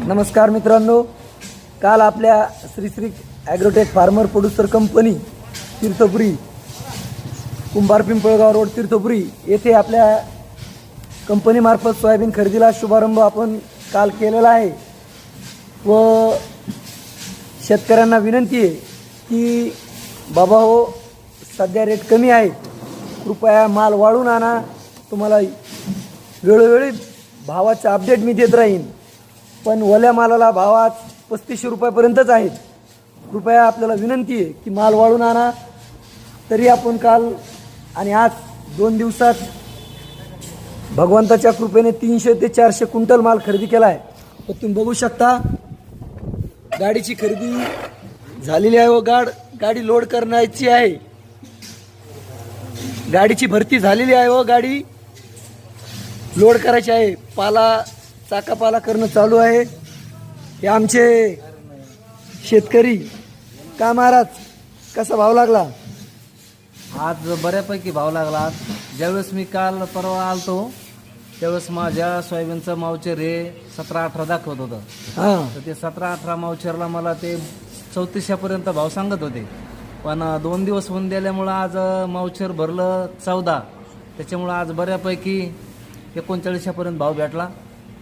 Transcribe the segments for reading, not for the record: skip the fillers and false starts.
नमस्कार मित्रांनो, काल आपल्या Shri Agrotech farmer producer company Tirthpuri, Kumbhar Pimpalgaon road Tirthpuri येथे आपल्या कंपनीमार्फत सोयाबीन खरेदीला शुभारंभ आपण काल केलेला आहे व शेतकऱ्यांना विनंती आहे की बाबा हो, सध्या रेट कमी आहे, कृपया माल वाळून आणा। तुम्हाला वेळोवेळी भावाचे अपडेट मी देत राहीन, पण ओल्या मालाला भाव आज 3500 रुपयापर्यंतच आहेत। कृपया आपल्याला विनंती आहे की माल वाळून आणा। तरी आपण काल आणि आज 2 दिवसात भगवंताच्या कृपेने 300 ते 400 क्विंटल माल खरेदी केला आहे। तर तुम्ही बघू शकता गाडीची खरेदी झालेली आहे व गाडी लोड करण्याची आहे। गाडीची भरती झालेली आहे व गाडी लोड करायची आहे। चाकापाला करणं चालू आहे। हे आमचे शेतकरी। का महाराज, कसा भाव लागला? आज बऱ्यापैकी भाव लागला। ज्यावेळेस मी काल परवा आलतो त्यावेळेस माझ्या सोयाबीनचं मावचर हे 17-18 दाखवत होतं। हां, तर ते 17-18 मावचरला मला ते 3400 पर्यंत भाव सांगत होते, पण 2 दिवस होऊन गेल्यामुळं आज मावचर भरलं 14, त्याच्यामुळं आज बऱ्यापैकी 3900 पर्यंत भाव भेटला,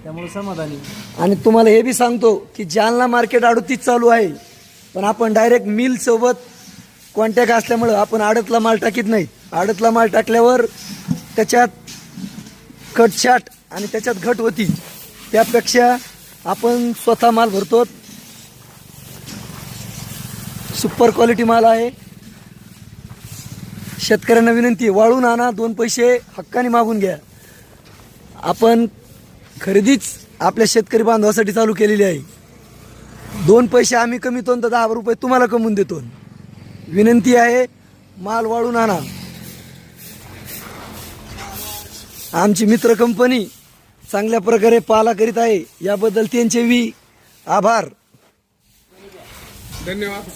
त्यामुळे समाधानी। आणि तुम्हाला हे बी सांगतो की जालना मार्केट 38 चालू आहे, पण आपण डायरेक्ट मिल सोबत कॉन्टॅक्ट असल्यामुळं आपण आडतला माल टाकीत नाही। आडतला माल टाकल्यावर त्याच्यात कटछाट आणि त्याच्यात घट होती, त्यापेक्षा आपण स्वतः माल भरतो। सुपर क्वालिटी माल आहे। शेतकऱ्यांना विनंती आहे, वाळून आणा, 2 पैसे हक्काने मागून घ्या। आपण खरेदीच आपल्या शेतकरी बांधवासाठी चालू केलेली आहे। 2 पैसे आम्ही कमीतो तर 10 रुपये तुम्हाला कमवून देतो। विनंती आहे, माल वाळून आणा। आमची मित्र कंपनी चांगल्या प्रकारे पाला करीत आहे, याबद्दल त्यांचे आभार। धन्यवाद।